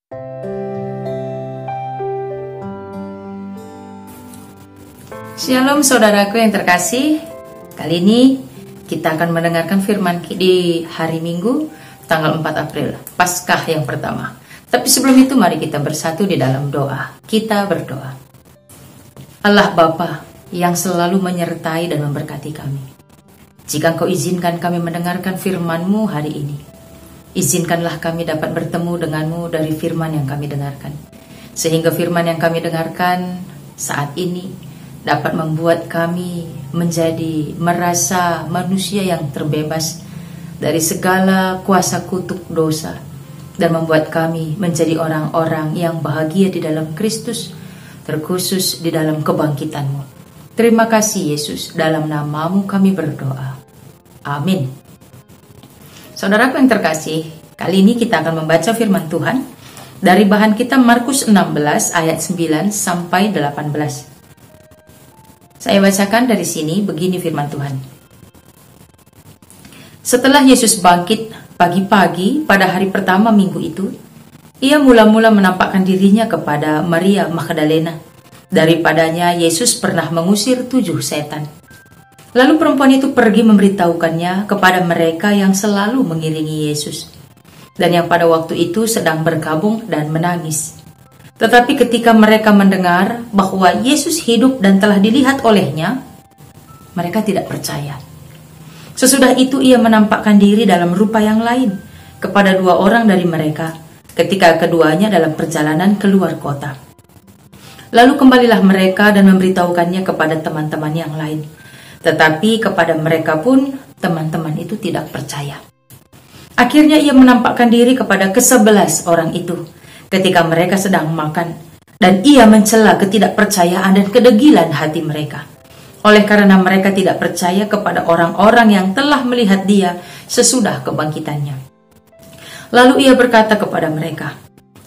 Shalom saudaraku yang terkasih. Kali ini kita akan mendengarkan firman di hari Minggu tanggal 4 April, Paskah yang pertama. Tapi sebelum itu mari kita bersatu di dalam doa. Kita berdoa. Allah Bapa yang selalu menyertai dan memberkati kami. Jika Engkau izinkan kami mendengarkan firman-Mu hari ini, izinkanlah kami dapat bertemu dengan-Mu dari firman yang kami dengarkan. Sehingga firman yang kami dengarkan saat ini dapat membuat kami menjadi merasa manusia yang terbebas dari segala kuasa kutuk dosa dan membuat kami menjadi orang-orang yang bahagia di dalam Kristus, terkhusus di dalam kebangkitan-Mu. Terima kasih Yesus, dalam nama-Mu kami berdoa. Amin. Saudaraku yang terkasih, kali ini kita akan membaca firman Tuhan dari bahan kita Markus 16 ayat 9 sampai 18. Saya bacakan dari sini, begini firman Tuhan. Setelah Yesus bangkit pagi-pagi pada hari pertama minggu itu, ia mula-mula menampakkan dirinya kepada Maria Magdalena. Daripadanya Yesus pernah mengusir 7 setan. Lalu perempuan itu pergi memberitahukannya kepada mereka yang selalu mengiringi Yesus, dan yang pada waktu itu sedang berkabung dan menangis. Tetapi ketika mereka mendengar bahwa Yesus hidup dan telah dilihat olehnya, mereka tidak percaya. Sesudah itu ia menampakkan diri dalam rupa yang lain kepada 2 orang dari mereka ketika keduanya dalam perjalanan keluar kota. Lalu kembalilah mereka dan memberitahukannya kepada teman-teman yang lain. Tetapi kepada mereka pun teman-teman itu tidak percaya. Akhirnya ia menampakkan diri kepada ke-11 orang itu ketika mereka sedang makan, dan ia mencela ketidakpercayaan dan kedegilan hati mereka. Oleh karena mereka tidak percaya kepada orang-orang yang telah melihat dia sesudah kebangkitannya. Lalu ia berkata kepada mereka,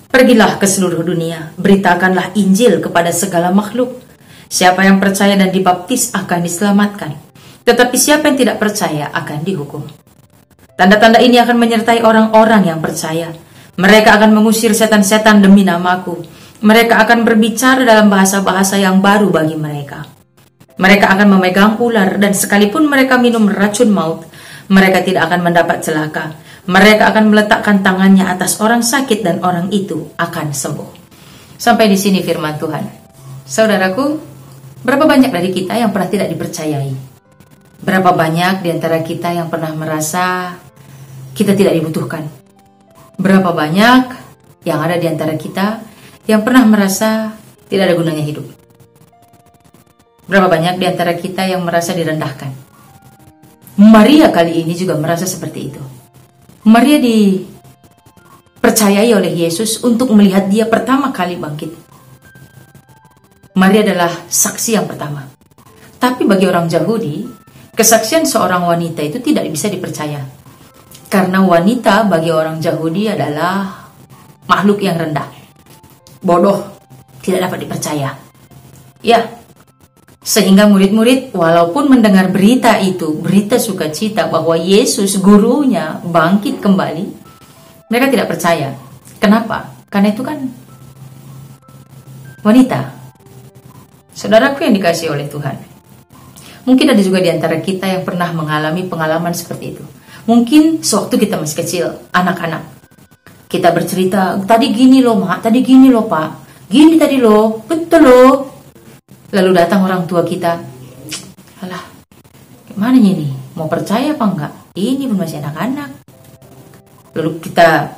"Pergilah ke seluruh dunia, beritakanlah Injil kepada segala makhluk. Siapa yang percaya dan dibaptis akan diselamatkan, tetapi siapa yang tidak percaya akan dihukum. Tanda-tanda ini akan menyertai orang-orang yang percaya. Mereka akan mengusir setan-setan demi namaku. Mereka akan berbicara dalam bahasa-bahasa yang baru bagi mereka. Mereka akan memegang ular, dan sekalipun mereka minum racun maut, mereka tidak akan mendapat celaka. Mereka akan meletakkan tangannya atas orang sakit dan orang itu akan sembuh." Sampai di sini firman Tuhan. Saudaraku, berapa banyak dari kita yang pernah tidak dipercayai? Berapa banyak di antara kita yang pernah merasa kita tidak dibutuhkan? Berapa banyak yang ada di antara kita yang pernah merasa tidak ada gunanya hidup? Berapa banyak di antara kita yang merasa direndahkan? Maria kali ini juga merasa seperti itu. Maria dipercayai oleh Yesus untuk melihat dia pertama kali bangkit. Maria adalah saksi yang pertama. Tapi bagi orang Yahudi, kesaksian seorang wanita itu tidak bisa dipercaya. Karena wanita bagi orang Yahudi adalah makhluk yang rendah, bodoh, tidak dapat dipercaya. Ya, sehingga murid-murid walaupun mendengar berita itu, berita sukacita bahwa Yesus gurunya bangkit kembali, mereka tidak percaya. Kenapa? Karena itu kan wanita. Saudaraku yang dikasihi oleh Tuhan, mungkin ada juga di antara kita yang pernah mengalami pengalaman seperti itu. Mungkin sewaktu kita masih kecil, anak-anak, kita bercerita, "Tadi gini loh mak, tadi gini loh pak, gini tadi loh, betul loh." Lalu datang orang tua kita, "Alah, gimana ini? Mau percaya apa enggak? Ini pun masih anak-anak." Lalu kita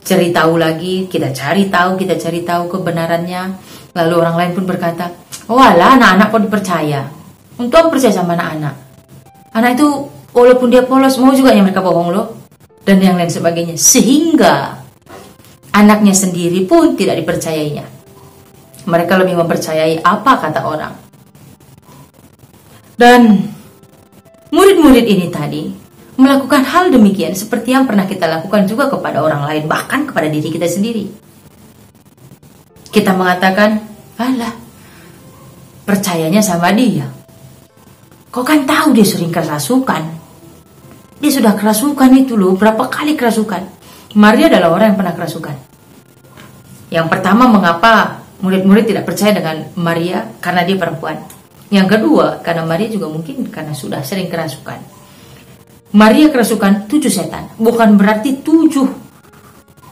cari tahu lagi, kita cari tahu kebenarannya. Lalu orang lain pun berkata, "Oh alah, anak-anak kok dipercaya? Untuk apa percaya sama anak-anak? Anak itu walaupun dia polos, mau juga yang mereka bohong loh." Dan yang lain sebagainya. Sehingga anaknya sendiri pun tidak dipercayainya. Mereka lebih mempercayai apa kata orang. Dan murid-murid ini tadi melakukan hal demikian seperti yang pernah kita lakukan juga kepada orang lain, bahkan kepada diri kita sendiri. Kita mengatakan, "Alah, percayanya sama dia. Kau kan tahu dia sering kerasukan. Dia sudah kerasukan itu loh, berapa kali kerasukan." Maria adalah orang yang pernah kerasukan. Yang pertama, mengapa murid-murid tidak percaya dengan Maria? Karena dia perempuan. Yang kedua, karena Maria juga mungkin karena sudah sering kerasukan. Maria kerasukan 7 setan. Bukan berarti 7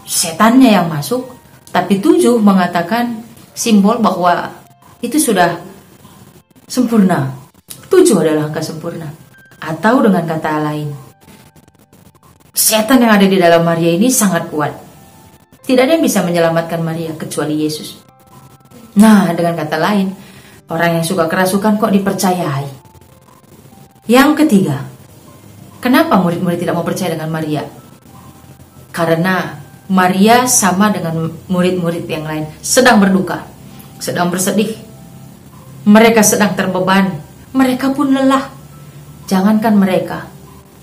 setannya yang masuk, tapi 7 mengatakan simbol bahwa itu sudah sempurna. 7 adalah angka sempurna. Atau dengan kata lain, setan yang ada di dalam Maria ini sangat kuat. Tidak ada yang bisa menyelamatkan Maria kecuali Yesus. Nah, dengan kata lain, orang yang suka kerasukan kok dipercayai. Yang ketiga, kenapa murid-murid tidak mau percaya dengan Maria? Karena Maria sama dengan murid-murid yang lain sedang berduka, sedang bersedih. Mereka sedang terbeban, mereka pun lelah. Jangankan mereka,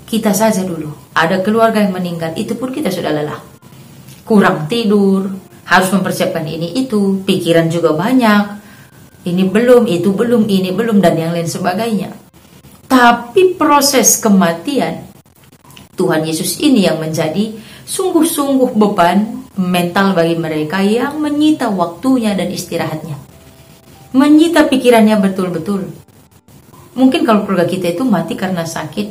kita saja dulu, ada keluarga yang meninggal, itu pun kita sudah lelah. Kurang tidur, harus mempersiapkan ini itu, pikiran juga banyak. Ini belum, itu belum, ini belum, dan yang lain sebagainya. Tapi proses kematian Tuhan Yesus ini yang menjadi sungguh-sungguh beban mental bagi mereka yang menyita waktunya dan istirahatnya. Menyita pikirannya betul-betul. Mungkin kalau keluarga kita itu mati karena sakit,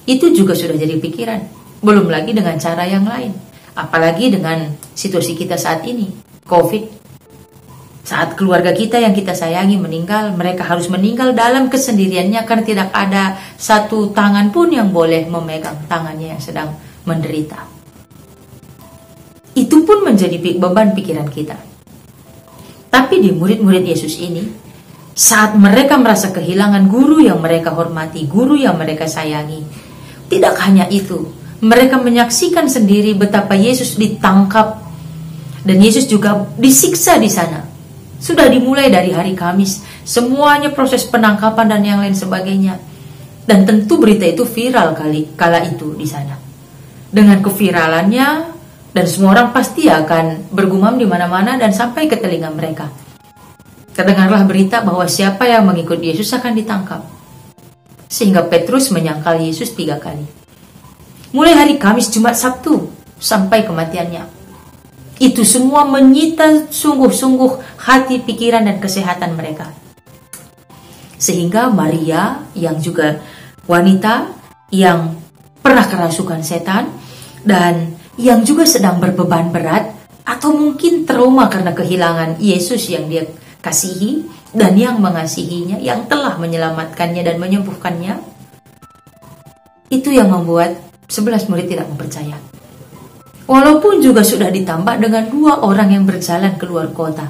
itu juga sudah jadi pikiran. Belum lagi dengan cara yang lain. Apalagi dengan situasi kita saat ini, COVID. Saat keluarga kita yang kita sayangi meninggal, mereka harus meninggal dalam kesendiriannya karena tidak ada satu tangan pun yang boleh memegang tangannya yang sedang menderita. Itu pun menjadi beban pikiran kita. Tapi di murid-murid Yesus ini, saat mereka merasa kehilangan guru yang mereka hormati, guru yang mereka sayangi, tidak hanya itu, mereka menyaksikan sendiri betapa Yesus ditangkap dan Yesus juga disiksa di sana. Sudah dimulai dari hari Kamis, semuanya proses penangkapan dan yang lain sebagainya. Dan tentu berita itu viral kala itu di sana. Dengan keviralannya, dan semua orang pasti akan bergumam di mana-mana dan sampai ke telinga mereka. Terdengarlah berita bahwa siapa yang mengikut Yesus akan ditangkap. Sehingga Petrus menyangkal Yesus 3 kali. Mulai hari Kamis, Jumat, Sabtu, sampai kematiannya. Itu semua menyita sungguh-sungguh hati, pikiran, dan kesehatan mereka. Sehingga Maria yang juga wanita yang pernah kerasukan setan dan yang juga sedang berbeban berat atau mungkin trauma karena kehilangan Yesus yang dia kasihi dan yang mengasihinya, yang telah menyelamatkannya dan menyembuhkannya, itu yang membuat 11 murid tidak mempercaya. Walaupun juga sudah ditambah dengan 2 orang yang berjalan keluar kota.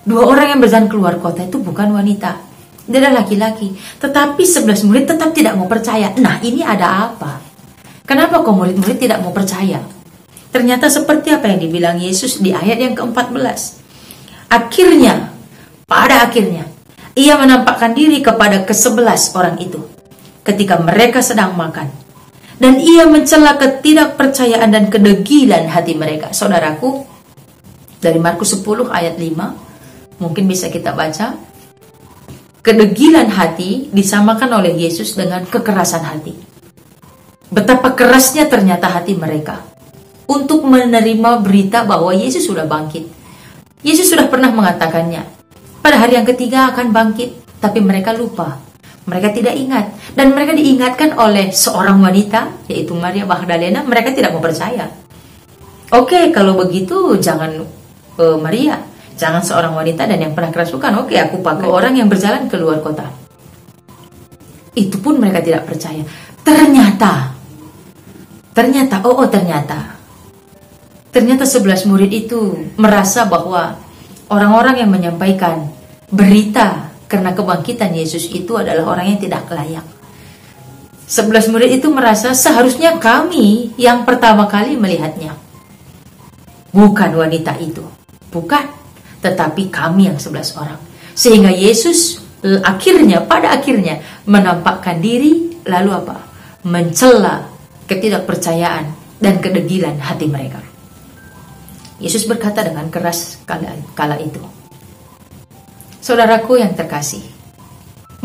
2 orang yang berjalan keluar kota itu bukan wanita, dia adalah laki-laki. Tetapi 11 murid tetap tidak mau percaya. Nah, ini ada apa? Kenapa kok murid-murid tidak mau percaya? Ternyata seperti apa yang dibilang Yesus di ayat yang ke-14. Akhirnya, pada akhirnya, ia menampakkan diri kepada ke-11 orang itu ketika mereka sedang makan. Dan ia mencela ketidakpercayaan dan kedegilan hati mereka. Saudaraku, dari Markus 10 ayat 5, mungkin bisa kita baca. Kedegilan hati disamakan oleh Yesus dengan kekerasan hati. Betapa kerasnya ternyata hati mereka untuk menerima berita bahwa Yesus sudah bangkit. Yesus sudah pernah mengatakannya. Pada hari yang ketiga akan bangkit, tapi mereka lupa. Mereka tidak ingat. Dan mereka diingatkan oleh seorang wanita, yaitu Maria Magdalena. Mereka tidak mau percaya. Oke, kalau begitu jangan Maria, jangan seorang wanita dan yang pernah kerasukan. Oke, aku pakai orang yang berjalan ke luar kota. Itu pun mereka tidak percaya. Ternyata Ternyata 11 murid itu merasa bahwa orang-orang yang menyampaikan berita karena kebangkitan Yesus itu adalah orang yang tidak layak. 11 murid itu merasa seharusnya kami yang pertama kali melihatnya. Bukan wanita itu. Bukan. Tetapi kami yang 11 orang. Sehingga Yesus pada akhirnya menampakkan diri, lalu apa? Mencela ketidakpercayaan dan kedegilan hati mereka. Yesus berkata dengan keras kala itu. Saudaraku yang terkasih,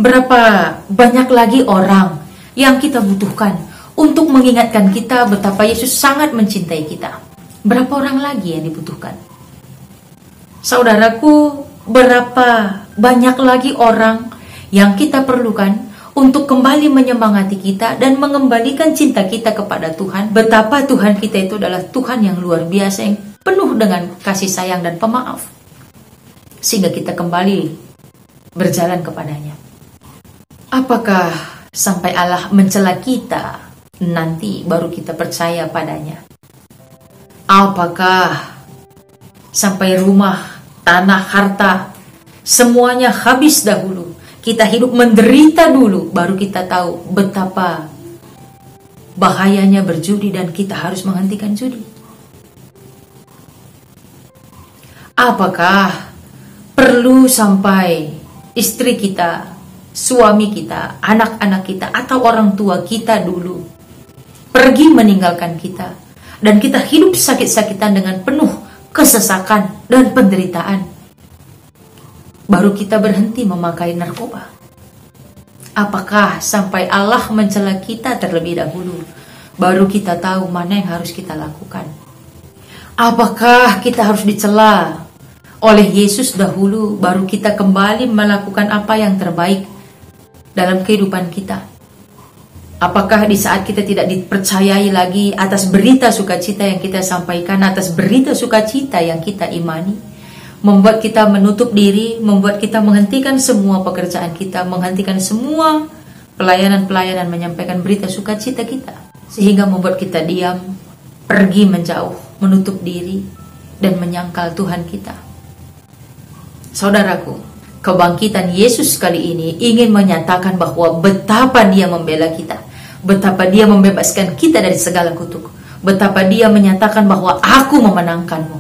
berapa banyak lagi orang yang kita butuhkan untuk mengingatkan kita betapa Yesus sangat mencintai kita. Berapa orang lagi yang dibutuhkan? Saudaraku, berapa banyak lagi orang yang kita perlukan untuk kembali menyemangati kita dan mengembalikan cinta kita kepada Tuhan. Betapa Tuhan kita itu adalah Tuhan yang luar biasa, yang penuh dengan kasih sayang dan pemaaf, sehingga kita kembali berjalan kepadanya. Apakah sampai Allah mencela kita nanti baru kita percaya padanya? Apakah sampai rumah, tanah, harta semuanya habis dahulu, kita hidup menderita dulu, baru kita tahu betapa bahayanya berjudi dan kita harus menghentikan judi? Apakah perlu sampai istri kita, suami kita, anak-anak kita, atau orang tua kita dulu pergi meninggalkan kita, dan kita hidup sakit-sakitan dengan penuh kesesakan dan penderitaan, baru kita berhenti memakai narkoba? Apakah sampai Allah mencela kita terlebih dahulu, baru kita tahu mana yang harus kita lakukan? Apakah kita harus dicela oleh Yesus dahulu, baru kita kembali melakukan apa yang terbaik dalam kehidupan kita? Apakah di saat kita tidak dipercayai lagi atas berita sukacita yang kita sampaikan, atas berita sukacita yang kita imani, membuat kita menutup diri, membuat kita menghentikan semua pekerjaan kita, menghentikan semua pelayanan-pelayanan menyampaikan berita sukacita kita, sehingga membuat kita diam, pergi menjauh, menutup diri, dan menyangkal Tuhan kita? Saudaraku, kebangkitan Yesus kali ini ingin menyatakan bahwa betapa Dia membela kita, betapa Dia membebaskan kita dari segala kutuk, betapa Dia menyatakan bahwa aku memenangkanmu.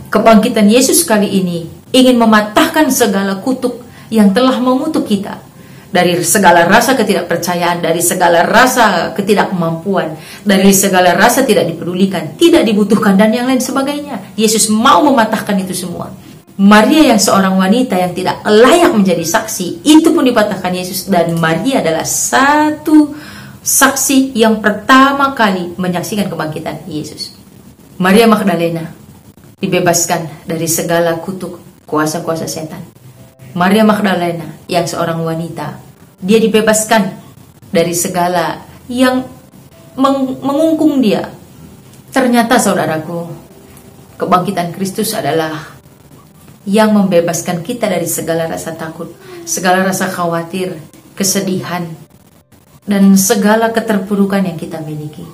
Kebangkitan Yesus kali ini ingin mematahkan segala kutuk yang telah mengutuk kita, dari segala rasa ketidakpercayaan, dari segala rasa ketidakmampuan, dari segala rasa tidak dipedulikan, tidak dibutuhkan, dan yang lain sebagainya. Yesus mau mematahkan itu semua. Maria yang seorang wanita yang tidak layak menjadi saksi, itu pun dipatahkan Yesus, dan Maria adalah satu saksi yang pertama kali menyaksikan kebangkitan Yesus. Maria Magdalena dibebaskan dari segala kutuk kuasa-kuasa setan. Maria Magdalena yang seorang wanita, dia dibebaskan dari segala yang mengungkung dia. Ternyata saudaraku, kebangkitan Kristus adalah yang membebaskan kita dari segala rasa takut, segala rasa khawatir, kesedihan, dan segala keterpurukan yang kita miliki.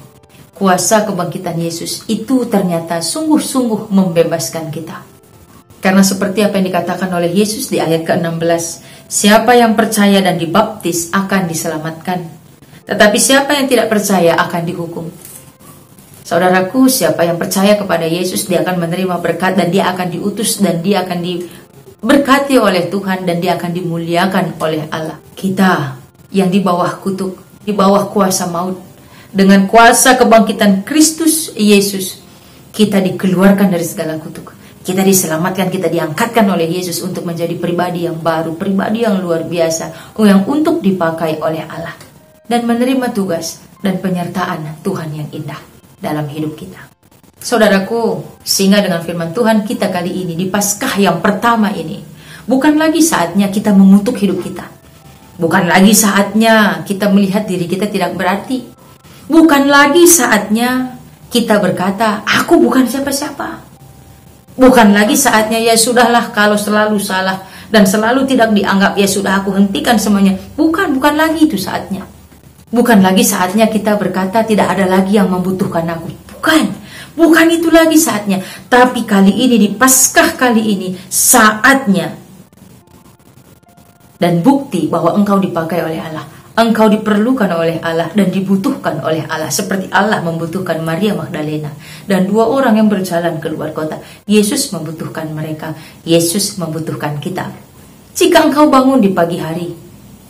Kuasa kebangkitan Yesus itu ternyata sungguh-sungguh membebaskan kita. Karena seperti apa yang dikatakan oleh Yesus di ayat ke-16, siapa yang percaya dan dibaptis akan diselamatkan, tetapi siapa yang tidak percaya akan dihukum. Saudaraku, siapa yang percaya kepada Yesus, dia akan menerima berkat, dan dia akan diutus, dan dia akan diberkati oleh Tuhan, dan dia akan dimuliakan oleh Allah. Kita yang di bawah kutuk, di bawah kuasa maut, dengan kuasa kebangkitan Kristus Yesus, kita dikeluarkan dari segala kutuk. Kita diselamatkan, kita diangkatkan oleh Yesus untuk menjadi pribadi yang baru, pribadi yang luar biasa, yang untuk dipakai oleh Allah, dan menerima tugas dan penyertaan Tuhan yang indah dalam hidup kita. Saudaraku, sehingga dengan firman Tuhan kita kali ini di Paskah yang pertama ini, bukan lagi saatnya kita mengutuk hidup kita. Bukan lagi saatnya kita melihat diri kita tidak berarti. Bukan lagi saatnya kita berkata, aku bukan siapa-siapa. Bukan lagi saatnya, ya sudahlah kalau selalu salah dan selalu tidak dianggap, ya sudah aku hentikan semuanya. Bukan lagi itu saatnya. Bukan lagi saatnya kita berkata tidak ada lagi yang membutuhkan aku. Bukan itu lagi saatnya. Tapi kali ini, di Paskah kali ini, saatnya dan bukti bahwa engkau dipakai oleh Allah. Engkau diperlukan oleh Allah dan dibutuhkan oleh Allah, seperti Allah membutuhkan Maria Magdalena dan dua orang yang berjalan keluar kota. Yesus membutuhkan mereka, Yesus membutuhkan kita. Jika engkau bangun di pagi hari,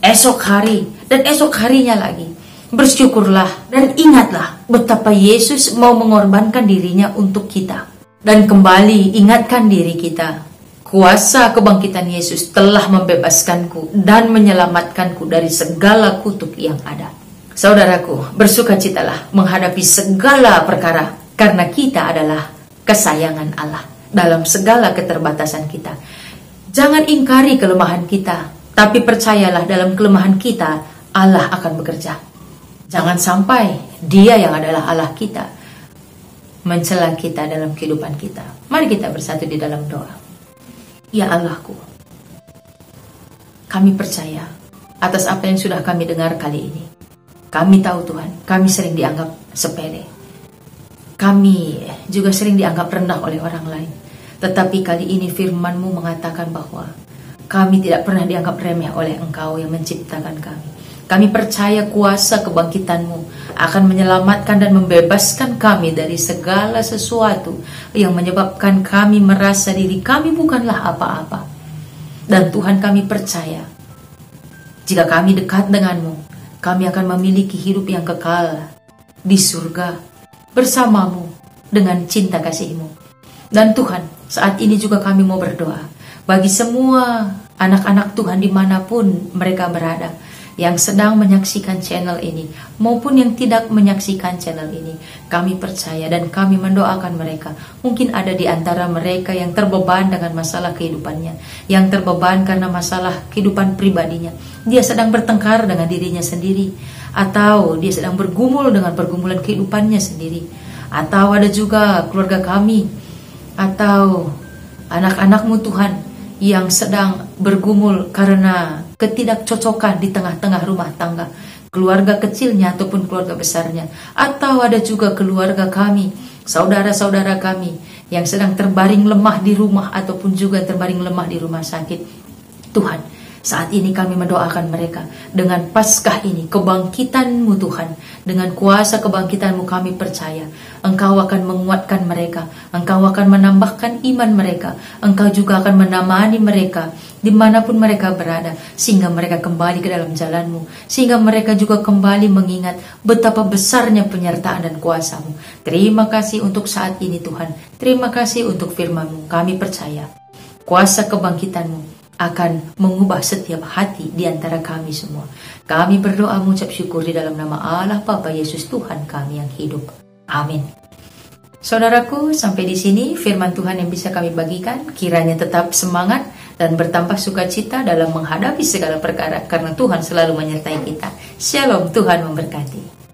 esok hari, dan esok harinya lagi, bersyukurlah dan ingatlah betapa Yesus mau mengorbankan dirinya untuk kita. Dan kembali ingatkan diri kita, kuasa kebangkitan Yesus telah membebaskanku dan menyelamatkanku dari segala kutuk yang ada. Saudaraku, bersukacitalah menghadapi segala perkara, karena kita adalah kesayangan Allah. dalam segala keterbatasan kita. Jangan ingkari kelemahan kita, tapi percayalah dalam kelemahan kita Allah akan bekerja. Jangan sampai Dia yang adalah Allah kita mencela kita dalam kehidupan kita. Mari kita bersatu di dalam doa. Ya Allahku, kami percaya atas apa yang sudah kami dengar kali ini. Kami tahu Tuhan, kami sering dianggap sepele. Kami juga sering dianggap rendah oleh orang lain. Tetapi kali ini firman-Mu mengatakan bahwa kami tidak pernah dianggap remeh oleh Engkau yang menciptakan kami. Kami percaya kuasa kebangkitan-Mu akan menyelamatkan dan membebaskan kami dari segala sesuatu yang menyebabkan kami merasa diri kami bukanlah apa-apa. Dan Tuhan, kami percaya jika kami dekat dengan-Mu, kami akan memiliki hidup yang kekal di surga bersama-Mu dengan cinta kasih-Mu. Dan Tuhan, saat ini juga kami mau berdoa bagi semua anak-anak Tuhan dimanapun mereka berada, yang sedang menyaksikan channel ini maupun yang tidak menyaksikan channel ini. Kami percaya dan kami mendoakan mereka. Mungkin ada di antara mereka yang terbeban dengan masalah kehidupannya, yang terbeban karena masalah kehidupan pribadinya. Dia sedang bertengkar dengan dirinya sendiri, atau dia sedang bergumul dengan pergumulan kehidupannya sendiri. Atau ada juga keluarga kami atau anak-anak-Mu Tuhan yang sedang bergumul karena ketidakcocokan di tengah-tengah rumah tangga, keluarga kecilnya ataupun keluarga besarnya. Atau ada juga keluarga kami, saudara-saudara kami yang sedang terbaring lemah di rumah ataupun juga terbaring lemah di rumah sakit. Tuhan, saat ini kami mendoakan mereka dengan Paskah ini, kebangkitan-Mu Tuhan. Dengan kuasa kebangkitan-Mu kami percaya Engkau akan menguatkan mereka, Engkau akan menambahkan iman mereka, Engkau juga akan menemani mereka dimanapun mereka berada, sehingga mereka kembali ke dalam jalan-Mu, sehingga mereka juga kembali mengingat betapa besarnya penyertaan dan kuasa-Mu. Terima kasih untuk saat ini Tuhan, terima kasih untuk firman-Mu. Kami percaya kuasa kebangkitan-Mu akan mengubah setiap hati di antara kami semua. Kami berdoa mengucap syukur di dalam nama Allah Bapa Yesus Tuhan kami yang hidup. Amin. Saudaraku, sampai di sini firman Tuhan yang bisa kami bagikan. Kiranya tetap semangat dan bertambah sukacita dalam menghadapi segala perkara, karena Tuhan selalu menyertai kita. Shalom, Tuhan memberkati.